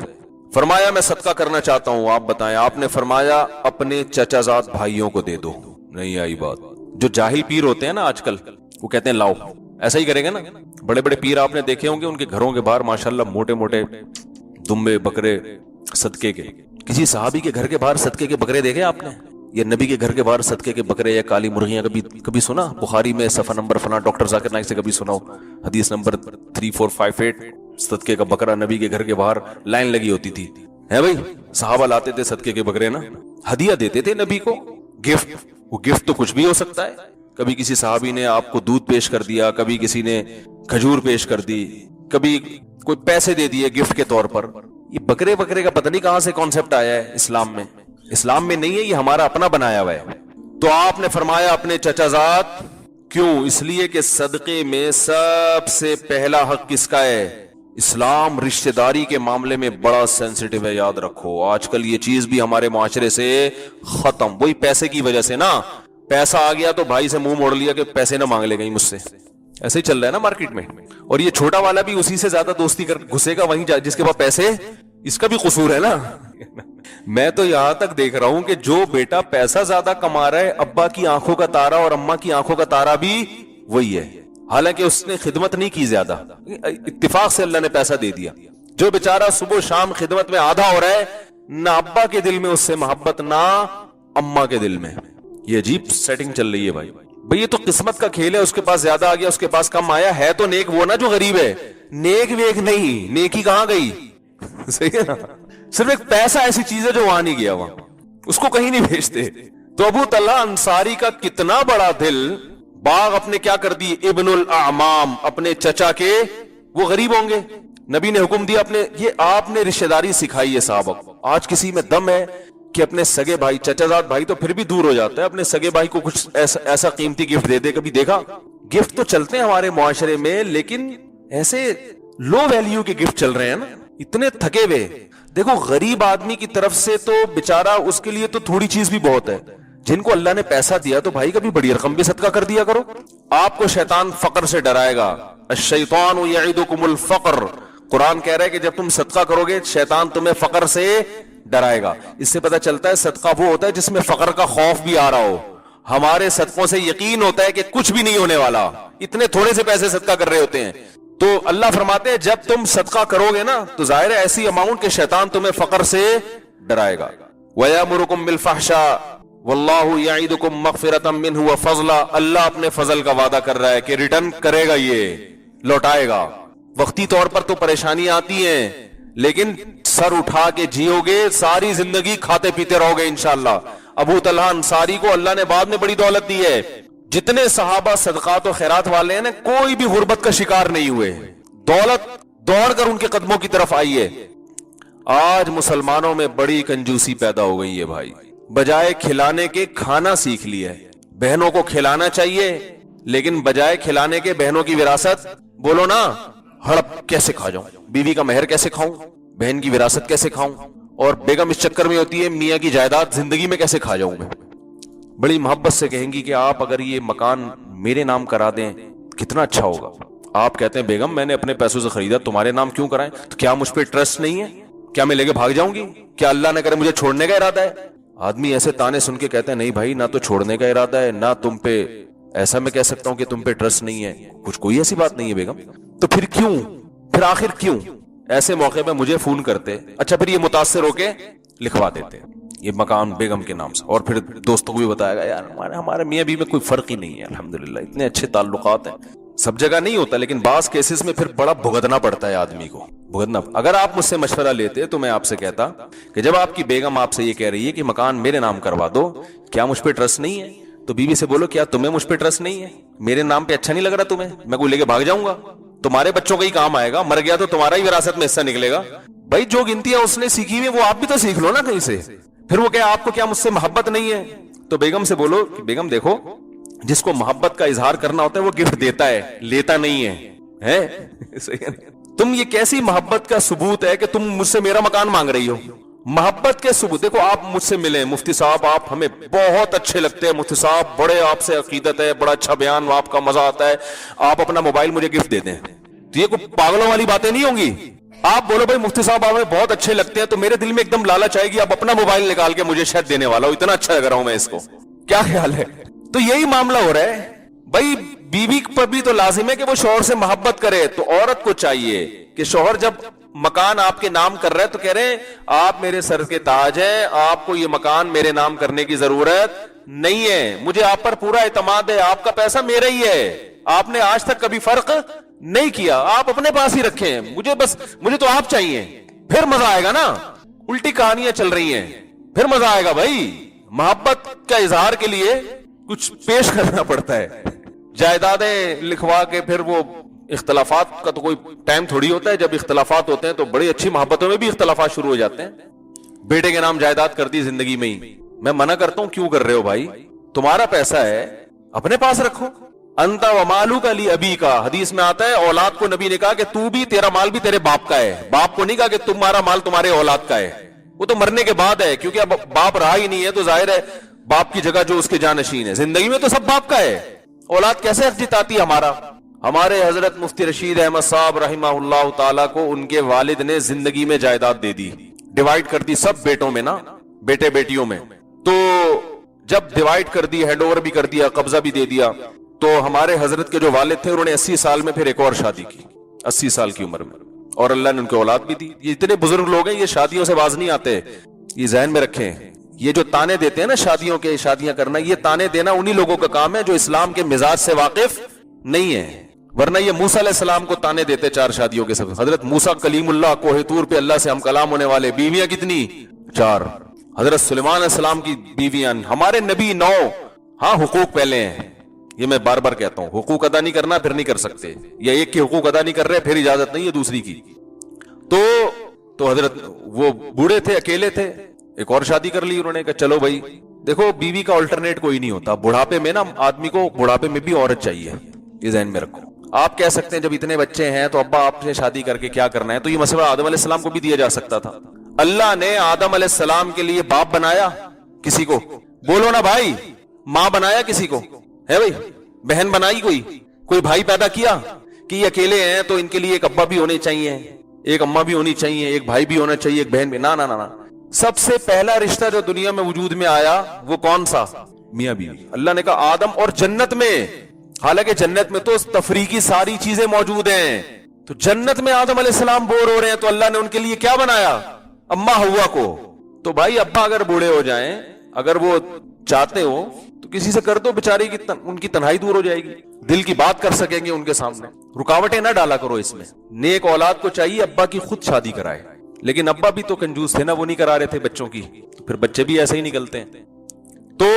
فرمایا میں صدقہ کرنا چاہتا ہوں، آپ بتائیں. آپ نے فرمایا اپنے چچا زاد بھائیوں کو دے دو. نہیں آئی بات. جو جاہل پیر ہوتے ہیں نا آج کل، وہ کہتے ہیں لاؤ. ایسا ہی کریں گے نا. بڑے بڑے پیر آپ نے دیکھے ہوں گے، ان کے گھروں کے باہر ماشاءاللہ موٹے موٹے دمبے بکرے صدقے کے. کسی صحابی کے گھر کے باہر صدقے کے بکرے دیکھے آپ نے؟ یہ نبی کے گھر کے باہر صدقے کے بکرے یا کالی مرغیاں کبھی سنا؟ بخاری میں صفحہ نمبر فلاں ڈاکٹر ذاکر نائک سے کبھی سنا ہو، حدیث نمبر 3458. صدقے کا بکرا نبی کے گھر کے باہر لائن لگی ہوتی تھی. ہے بھائی، صحابہ لاتے تھے صدقے کے بکرے نا، ہدیہ دیتے تھے نبی کو، گفٹ. وہ گفٹ تو کچھ بھی ہو سکتا ہے. کبھی کسی صحابی نے آپ کو دودھ پیش کر دیا، کبھی کسی نے کھجور پیش کر دی، کبھی کوئی پیسے دے دیے گفٹ کے طور پر. یہ بکرے کا پتہ نہیں کہاں سے کانسیپٹ آیا ہے اسلام میں. اسلام میں نہیں ہے، یہ ہمارا اپنا بنایا ہوا ہے. تو آپ نے فرمایا اپنے چچا زاد. کیوں؟ اس لیے کہ صدقے میں سب سے پہلا حق کس کا ہے؟ اسلام رشتہ داری کے معاملے میں بڑا سینسیٹیو ہے، یاد رکھو. آج کل یہ چیز بھی ہمارے معاشرے سے ختم. وہی پیسے کی وجہ سے نا. پیسہ آ گیا تو بھائی سے منہ موڑ لیا کہ پیسے نہ مانگ لے گئی مجھ سے. ایسے ہی چل رہا ہے نا مارکیٹ میں. اور یہ چھوٹا والا بھی اسی سے زیادہ دوستی کر گھسے گا وہیں جس کے پاس پیسے. اس کا بھی قصور ہے نا. میں تو یہاں تک دیکھ رہا ہوں کہ جو بیٹا پیسہ زیادہ کما رہا ہے، ابا کی آنکھوں کا تارا اور اماں کی آنکھوں کا تارا بھی وہی ہے، حالانکہ اس نے خدمت نہیں کی زیادہ. اتفاق سے اللہ نے پیسہ دے دیا. جو بیچارہ صبح شام خدمت میں آدھا ہو رہا ہے، نہ ابا کے دل میں اس سے محبت، نہ اماں کے دل میں. یہ عجیب سیٹنگ چل رہی ہے بھائی. یہ تو قسمت کا کھیل ہے. اس کے پاس زیادہ آ گیا، اس کے پاس کم آیا. ہے تو نیک وہ نا جو غریب ہے. نیک ویک نہیں، نیکی کہاں گئی؟ صحیح ہے نا. صرف ایک پیسہ ایسی چیز ہے جو وہاں نہیں گیا، وہاں اس کو کہیں نہیں بھیجتے. تو ابو طلحہ انصاری کا کتنا بڑا دل. باغ اپنے کیا کر دی؟ ابن الاعمام، اپنے چچا کے. وہ غریب ہوں گے، نبی نے حکم دیا اپنے. یہ آپ نے رشتہ داری سکھائی ہے صحابہ کو. آج کسی میں دم ہے کہ اپنے سگے بھائی، چچا زاد بھائی تو پھر بھی دور ہو جاتا ہے، اپنے سگے بھائی کو کچھ ایسا قیمتی گفٹ دے دے. کبھی دیکھا؟ گفٹ تو چلتے ہیں ہمارے معاشرے میں، لیکن ایسے لو ویلیو کے گفٹ چل رہے ہیں نا، اتنے تھکے ہوئے. دیکھو غریب آدمی کی طرف سے تو بیچارہ اس کے لیے تو تھوڑی چیز بھی بہت ہے. جن کو اللہ نے پیسہ دیا تو بھائی کبھی بڑی رقم بھی صدقہ کر دیا کرو. آپ کو شیطان فقر سے ڈرائے گا. الشیطان یعدکم الفقر. قرآن کہہ رہا ہے کہ جب تم صدقہ کرو گے شیطان تمہیں فقر سے ڈرائے گا. اس سے پتہ چلتا ہے صدقہ وہ ہوتا ہے جس میں فقر کا خوف بھی آ رہا ہو. ہمارے صدقوں سے یقین ہوتا ہے کہ کچھ بھی نہیں ہونے والا، اتنے تھوڑے سے پیسے صدقہ کر رہے ہوتے ہیں. تو اللہ فرماتے ہیں جب تم صدقہ کرو گے نا تو ظاہر ہے ایسی اماؤنٹ کہ شیطان تمہیں فقر سے ڈرائے گا. وَيَأْمُرُكُمْ بِالْفَحْشَاءِ وَاللَّهُ يَعِدُكُمْ مَغْفِرَةً مِّنْهُ وَفَضْلًا. اللہ اپنے فضل کا وعدہ کر رہا ہے کہ ریٹرن کرے گا، یہ لوٹائے گا. وقتی طور پر تو پریشانیاں آتی ہیں، لیکن سر اٹھا کے جیو گے، ساری زندگی کھاتے پیتے رہو گے انشاءاللہ. ابو طلحہ انصاری کو اللہ نے بعد میں بڑی دولت دی ہے. جتنے صحابہ صدقات و خیرات والے ہیں نا، کوئی بھی غربت کا شکار نہیں ہوئے. دولت دوڑ کر ان کے قدموں کی طرف آئی ہے. آج مسلمانوں میں بڑی کنجوسی پیدا ہو گئی ہے بھائی. بجائے کھلانے کے کھانا سیکھ لیا ہے. بہنوں کو کھلانا چاہیے، لیکن بجائے کھلانے کے بہنوں کی وراثت بولو نا، ہڑپ کیسے کھا جاؤں، بیوی کا مہر کیسے کھاؤں، بہن کی وراثت کیسے کھاؤں، اور بیگم اس چکر میں ہوتی ہے میاں کی جائیداد زندگی میں کیسے کھا جاؤں میں. بڑی محبت سے کہیں گی کہ آپ اگر یہ مکان میرے نام کرا دیں کتنا اچھا ہوگا. آپ کہتے ہیں بیگم میں نے اپنے پیسوں سے خریدا، تمہارے نام کیوں کرائیں؟ تو کیا مجھ پہ ٹرسٹ نہیں ہے؟ کیا میں لے کے بھاگ جاؤں گی؟ کیا اللہ نے کرے مجھے چھوڑنے کا ارادہ ہے؟ آدمی ایسے تانے سن کے کہتے ہیں نہیں بھائی، نہ تو چھوڑنے کا ارادہ ہے، نہ تم پہ ایسا میں کہہ سکتا ہوں کہ تم پہ ٹرسٹ نہیں ہے. کوئی ایسی بات نہیں ہے بیگم. تو پھر کیوں، پھر آخر کیوں؟ ایسے موقع پہ مجھے فون کرتے، اچھا پھر یہ متاثر ہو کے لکھوا دیتے یہ مکان بیگم کے نام سے، اور پھر دوستوں کو بھی بتایا گا یار ہمارے میاں بیوی میں کوئی فرق ہی نہیں ہے، الحمدللہ اتنے اچھے تعلقات ہیں. سب جگہ نہیں ہوتا، لیکن بعض کیسز میں پھر بڑا بھگتنا پڑتا ہے آدمی کو. بھگتنا. اگر آپ مجھ سے مشورہ لیتے تو میں آپ سے کہتا کہ جب آپ کی بیگم آپ سے یہ کہہ رہی ہے کہ مکان میرے نام کروا دو، کیا مجھ پہ ٹرسٹ نہیں ہے؟ تو بیوی سے بولو کیا تمہیں مجھ پہ ٹرسٹ نہیں ہے؟ میرے نام پہ اچھا نہیں لگ رہا تمہیں؟ میں کوئی لے کے بھاگ جاؤں گا؟ تمہارے بچوں کا ہی کام آئے گا، مر گیا تو تمہارا ہی وراثت میں حصہ نکلے گا. بھائی جو گنتیاں اس نے سیکھی ہوئی وہ آپ بھی تو سیکھ لو نا کہیں سے. پھر وہ کہے آپ کو کیا مجھ سے محبت نہیں ہے؟ تو بیگم سے بولو کہ بیگم دیکھو، جس کو محبت کا اظہار کرنا ہوتا ہے وہ گفٹ دیتا ہے، لیتا نہیں ہے. تم یہ کیسی محبت کا ثبوت ہے کہ تم مجھ سے میرا مکان مانگ رہی ہو؟ محبت کے ثبوت دیکھو. آپ مجھ سے ملیں، مفتی صاحب آپ ہمیں بہت اچھے لگتے ہیں، مفتی صاحب بڑے آپ سے عقیدت ہے، بڑا اچھا بیان، آپ کا مزہ آتا ہے، آپ اپنا موبائل مجھے گفٹ دے دیں. تو یہ کوئی پاگلوں والی باتیں نہیں ہوں گی. آپ بولو بھائی مفتی صاحب آپ ہمیں بہت اچھے لگتے ہیں، تو میرے دل میں ایک دم لالچ آئے گی آپ اپنا موبائل نکال کے مجھے شاید دینے والا ہو، اتنا اچھا لگ رہا ہوں میں اس کو. کیا خیال ہے؟ تو یہی معاملہ ہو رہا ہے بھائی. بیوی پر بھی تو لازم ہے کہ وہ شوہر سے محبت کرے. تو عورت کو چاہیے کہ شوہر جب مکان آپ کے نام کر رہے تو کہہ رہے ہیں آپ میرے سر کے تاج ہیں، آپ کو یہ مکان میرے نام کرنے کی ضرورت نہیں ہے، مجھے آپ پر پورا اعتماد ہے، آپ کا پیسہ میرا ہی ہے، آپ نے آج تک کبھی فرق نہیں کیا، آپ اپنے پاس ہی رکھیں، مجھے تو آپ چاہیے. پھر مزہ آئے گا نا. الٹی کہانیاں چل رہی ہیں، پھر مزہ آئے گا بھائی. محبت کا اظہار کے لیے کچھ پیش کرنا پڑتا ہے. جائیدادیں لکھوا کے پھر وہ اختلافات کا تو کوئی ٹائم تھوڑی ہوتا ہے. جب اختلافات ہوتے ہیں تو بڑی اچھی محبتوں میں بھی اختلافات شروع ہو جاتے ہیں. بیٹے کے نام جائیداد کر دی زندگی میں ہی. میں منع کرتا ہوں کیوں کر رہے ہو بھائی؟ تمہارا پیسہ ہے اپنے پاس رکھو. انت و مالک لی ابی کا حدیث میں آتا ہے. اولاد کو نبی نے کہا کہ تو بھی، تیرا مال بھی تیرے باپ کا ہے. باپ کو نہیں کہا کہ تمہارا مال تمہارے اولاد کا ہے، وہ تو مرنے کے بعد ہے، کیونکہ اب باپ رہا ہی نہیں ہے تو ظاہر ہے باپ کی جگہ جو اس کے جانشین ہے. زندگی میں تو سب باپ کا ہے. اولاد کیسے حق جتاتی ہے ہمارا؟ ہمارے حضرت مفتی رشید احمد صاحب رحمہ اللہ تعالیٰ کو ان کے والد نے زندگی میں جائیداد دے دی، ڈیوائیڈ کر دی سب بیٹوں میں نا، بیٹے بیٹیوں میں. تو جب ڈیوائیڈ کر دی، ہینڈ اوور بھی کر دیا، قبضہ بھی دے دیا، تو ہمارے حضرت کے جو والد تھے انہوں نے 80 سال میں پھر ایک اور شادی کی، 80 سال کی عمر میں، اور اللہ نے ان کو اولاد بھی دی. یہ اتنے بزرگ لوگ ہیں، یہ شادیوں سے باز نہیں آتے، یہ ذہن میں رکھیں. یہ جو تانے دیتے ہیں نا شادیوں کے، شادیاں کرنا، یہ تانے دینا انہی لوگوں کا کام ہے جو اسلام کے مزاج سے واقف نہیں ہے. ورنہ یہ موسیٰ علیہ السلام کو تانے دیتے 4 شادیوں کے سب. حضرت موسیٰ کلیم اللہ کوہ طور پہ اللہ سے ہم کلام ہونے والے، بیویاں کتنی؟ 4. حضرت سلیمان علیہ السلام کی بیویاں، ہمارے نبی 9. ہاں حقوق پہلے ہیں، یہ میں بار بار کہتا ہوں، حقوق ادا نہیں کرنا پھر نہیں کر سکتے، یا ایک کے حقوق ادا نہیں کر رہے پھر اجازت نہیں ہے دوسری کی. تو حضرت وہ بوڑھے تھے، اکیلے تھے، ایک اور شادی کر لی انہوں نے، کہا چلو بھائی دیکھو بیوی کا الٹرنیٹ کوئی نہیں ہوتا، بڑھاپے میں نا آدمی کو بڑھاپے میں بھی عورت چاہیے، یہ ذہن میں رکھو۔ آپ کہہ سکتے ہیں جب اتنے بچے ہیں تو ابا آپ سے شادی کر کے کیا کرنا ہے، تو یہ مسئلہ آدم علیہ السلام کو بھی دیا جا سکتا تھا۔ اللہ نے آدم علیہ السلام کے لیے باپ بنایا کسی کو؟ بولو نا بھائی، ماں بنایا کسی کو ہے بھائی؟ بہن بنائی کوئی بھائی پیدا کیا کہ یہ اکیلے ہیں تو ان کے لیے ایک ابا بھی ہونے چاہیے، ایک اماں بھی ہونی چاہیے، ایک بھائی بھی ہونا چاہیے، ایک بہن بھی؟ نہ نہ نہ۔ سب سے پہلا رشتہ جو دنیا میں وجود میں آیا وہ کون سا؟ میاں بیوی۔ اللہ نے کہا آدم، اور جنت میں، حالانکہ جنت میں تو تفریقی ساری چیزیں موجود ہیں، تو جنت میں آدم علیہ السلام بور ہو رہے ہیں تو اللہ نے ان کے لیے کیا بنایا؟ اماں ہوا کو۔ تو بھائی ابا اگر بوڑھے ہو جائیں، اگر وہ چاہتے ہو تو کسی سے کر دو، بیچاری کی ان کی تنہائی دور ہو جائے گی، دل کی بات کر سکیں گے ان کے سامنے۔ رکاوٹیں نہ ڈالا کرو اس میں۔ نیک اولاد کو چاہیے ابا کی خود شادی کرائے، لیکن ابا بھی تو کنجوس تھے نا، وہ نہیں کرا رہے تھے بچوں کی، تو پھر بچے بھی ایسے ہی نکلتے ہیں۔ تو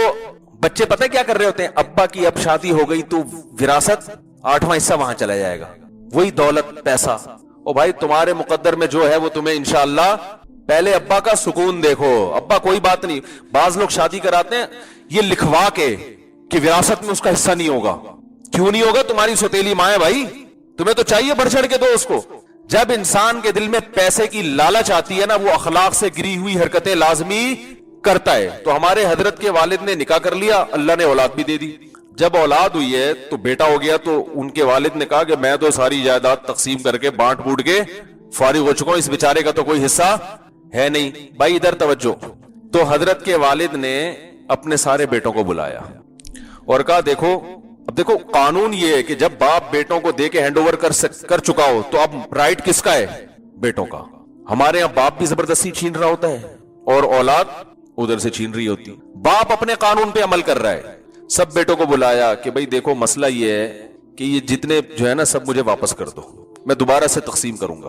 بچے پتہ کیا کر رہے ہوتے ہیں؟ ابا کی اب شادی ہو گئی تو وراثت 8واں حصہ وہاں چلا جائے گا، وہی دولت پیسہ۔ او بھائی تمہارے مقدر میں جو ہے وہ تمہیں انشاءاللہ، پہلے ابا کا سکون دیکھو۔ ابا کوئی بات نہیں، بعض لوگ شادی کراتے ہیں یہ لکھوا کے کہ وراثت میں اس کا حصہ نہیں ہوگا۔ کیوں نہیں ہوگا؟ تمہاری سوتیلی ماں ہے بھائی، تمہیں تو چاہیے بڑھ چڑھ کے دو اس کو۔ جب انسان کے دل میں پیسے کی لالچ آتی ہے نا، وہ اخلاق سے گری ہوئی حرکتیں لازمی کرتا ہے۔ تو ہمارے حضرت کے والد نے نکاح کر لیا، اللہ نے اولاد بھی دے دی۔ جب اولاد ہوئی ہے تو بیٹا ہو گیا، تو ان کے والد نے کہا کہ میں تو ساری جائیداد تقسیم کر کے بانٹ بوٹ کے فارغ ہو چکا ہوں، اس بیچارے کا تو کوئی حصہ ہے نہیں۔ بھائی ادھر توجہ۔ تو حضرت کے والد نے اپنے سارے بیٹوں کو بلایا اور کہا دیکھو، اب دیکھو قانون یہ ہے کہ جب باپ بیٹوں کو دے کے ہینڈ اوور کر چکا ہو تو اب رائٹ کس کا ہے؟ بیٹوں کا۔ ہمارے یہاں باپ بھی زبردستی چھین رہا ہوتا ہے اور اولاد ادھر سے چھین رہی ہوتی۔ باپ اپنے قانون پہ عمل کر رہا ہے۔ سب بیٹوں کو بلایا کہ بھائی دیکھو مسئلہ یہ ہے کہ یہ جتنے جو ہے نا سب مجھے واپس کر دو، میں دوبارہ سے تقسیم کروں گا۔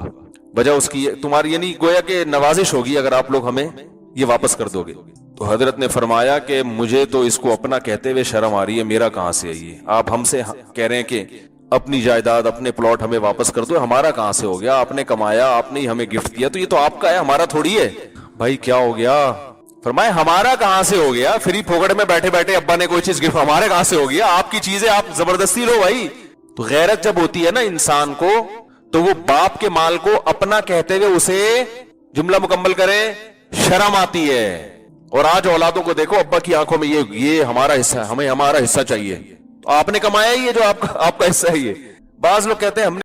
وجہ اس کی تمہاری یعنی گویا کہ نوازش ہوگی اگر آپ لوگ ہمیں یہ واپس کر دو گے۔ تو حضرت نے فرمایا کہ مجھے تو اس کو اپنا کہتے ہوئے شرم آ رہی ہے، میرا کہاں سے ہے یہ؟ آپ ہم سے کہہ رہے ہیں کہ اپنی جائیداد اپنے پلاٹ ہمیں واپس کر دو، ہمارا کہاں سے ہو گیا؟ آپ نے کمایا، آپ نے ہمیں گفٹ کیا، تو یہ تو آپ کا ہے، ہمارا تھوڑی ہے۔ بھائی کیا ہو گیا؟ فرمائے ہمارا کہاں سے ہو گیا؟ فری پھوکٹ میں بیٹھے بیٹھے ابا نے کوئی چیز گفٹ، ہمارے کہاں سے ہو گیا؟ آپ کی چیزیں آپ زبردستی لو بھائی۔ تو غیرت جب ہوتی ہے نا انسان کو، تو وہ باپ کے مال کو اپنا کہتے ہوئے اسے جملہ مکمل کرے، شرم آتی ہے۔ اور آج اولادوں کو دیکھو، ابا کی آنکھوں میں یہ ہمارا حصہ ہے، ہمیں ہمارا حصہ چاہیے۔ تو آپ نے کمایا ہی ہے جو آپ کا حصہ ہے یہ۔ بعض لوگ کہتے ہیں ہم نے